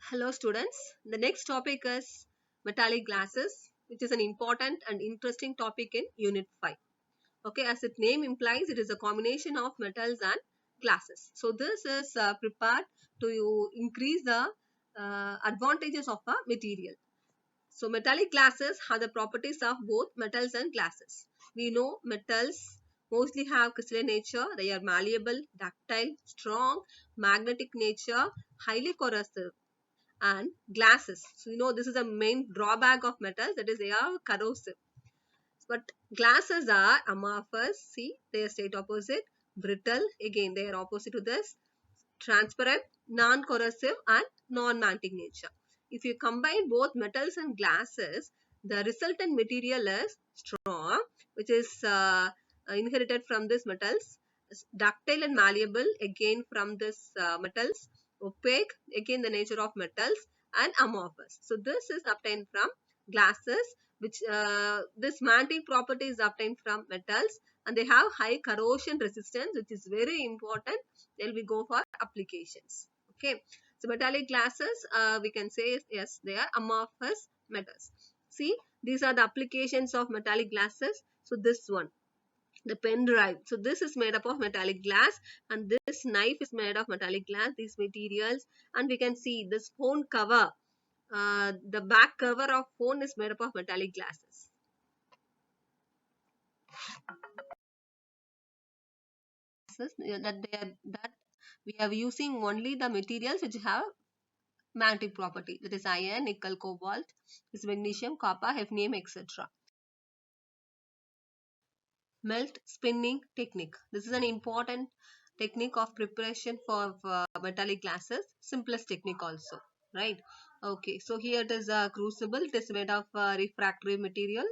Hello students, the next topic is metallic glasses, which is an important and interesting topic in Unit 5. Okay, as its name implies, it is a combination of metals and glasses. So this is prepared to increase the advantages of a material. So metallic glasses have the properties of both metals and glasses. We know metals mostly have crystalline nature. They are malleable, ductile, strong, magnetic nature, highly corrosive, and glasses. So you know this is the main drawback of metals, that is they are corrosive. But glasses are amorphous. See, they are straight opposite. Brittle, again they are opposite to this. Transparent, non-corrosive and non-magnetic nature. If you combine both metals and glasses, the resultant material is strong, which is inherited from these metals. Ductile and malleable, again from this metals. Opaque, again the nature of metals, and amorphous. So this is obtained from glasses, which this magnetic property is obtained from metals, and they have high corrosion resistance, which is very important. Then we go for applications. Okay, so metallic glasses, we can say yes, they are amorphous metals. See, these are the applications of metallic glasses. So this one, the pen drive, so this is made up of metallic glass, and this knife is made of metallic glass, these materials. And we can see this phone cover, the back cover of phone is made up of metallic glasses. That we are using only the materials which have magnetic property, that is iron, nickel, cobalt, is magnesium, copper, hafnium, etc. Melt spinning technique. This is an important technique of preparation for metallic glasses. Simplest technique also, right? Okay, so here it is a crucible. It is made of refractory material.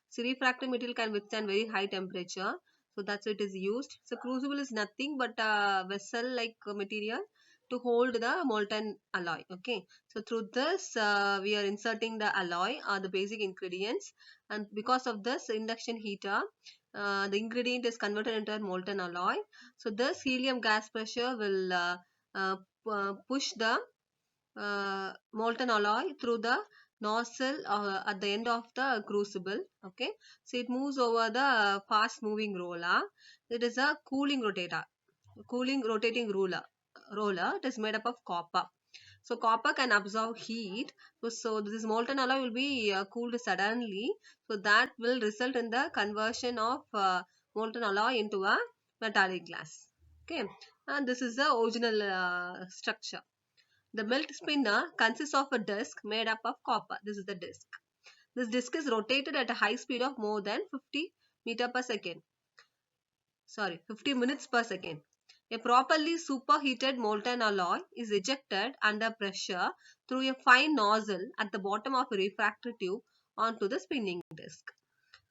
So refractory material can withstand very high temperature. So that's why it is used. So crucible is nothing but a vessel like material to hold the molten alloy. Okay, so through this we are inserting the alloy or the basic ingredients, and because of this induction heater, the ingredient is converted into a molten alloy. So this helium gas pressure will uh, push the molten alloy through the nozzle at the end of the crucible. Okay, so it moves over the fast moving roller. It is a cooling rotating roller. It is made up of copper. So copper can absorb heat. So this molten alloy will be cooled suddenly. So that will result in the conversion of molten alloy into a metallic glass. Okay, and this is the original structure. The melt spinner consists of a disc made up of copper. This is the disc. This disc is rotated at a high speed of more than 50 minutes per second. A properly superheated molten alloy is ejected under pressure through a fine nozzle at the bottom of a refractory tube onto the spinning disc.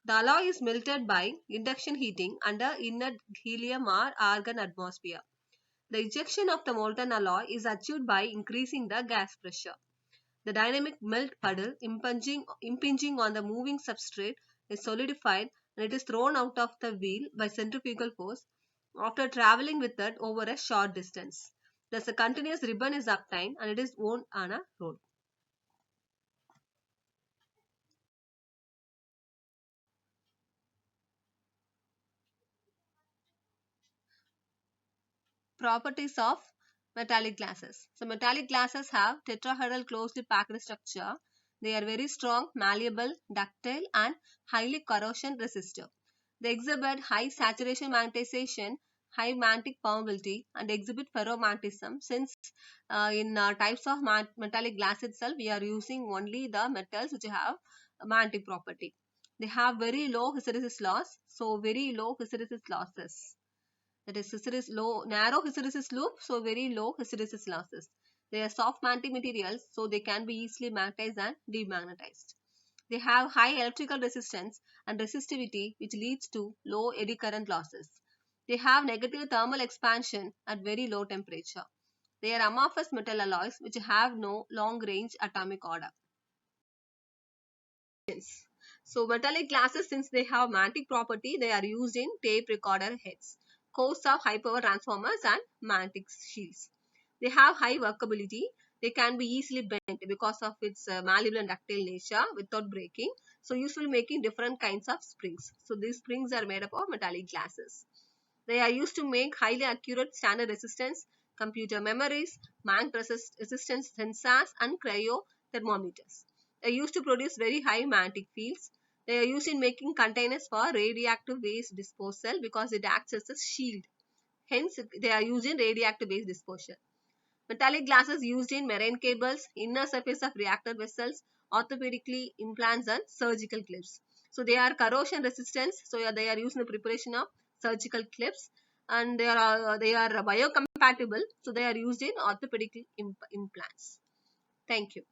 The alloy is melted by induction heating under inert helium or argon atmosphere. The ejection of the molten alloy is achieved by increasing the gas pressure. The dynamic melt puddle impinging on the moving substrate is solidified, and it is thrown out of the wheel by centrifugal force after traveling with it over a short distance. Thus, a continuous ribbon is obtained and it is wound on a road. Properties of metallic glasses. So metallic glasses have tetrahedral closely packed structure. They are very strong, malleable, ductile and highly corrosion resistive. They exhibit high saturation magnetization, high magnetic permeability and exhibit ferromagnetism. Since in types of metallic glass itself, we are using only the metals which have magnetic property. They have very low hysteresis loss, so very low hysteresis losses. That is hysteresis low, narrow hysteresis loop, so very low hysteresis losses. They are soft magnetic materials, so they can be easily magnetized and demagnetized. They have high electrical resistance and resistivity, which leads to low eddy current losses. They have negative thermal expansion at very low temperature. They are amorphous metal alloys which have no long range atomic order. So metallic glasses, since they have magnetic property, they are used in tape recorder heads, cores of high power transformers and magnetic shields. They have high workability. They can be easily bent because of its malleable and ductile nature without breaking. So usually making different kinds of springs. So these springs are made up of metallic glasses. They are used to make highly accurate standard resistance, computer memories, magnet resistance sensors, and cryo thermometers. They are used to produce very high magnetic fields. They are used in making containers for radioactive waste disposal because it acts as a shield. Hence, they are used in radioactive waste disposal. Metallic glasses used in marine cables, inner surface of reactor vessels, orthopedically implants, and surgical clips. So they are corrosion resistant. So they are used in the preparation of surgical clips, and they are biocompatible. So they are used in orthopedic implants. Thank you.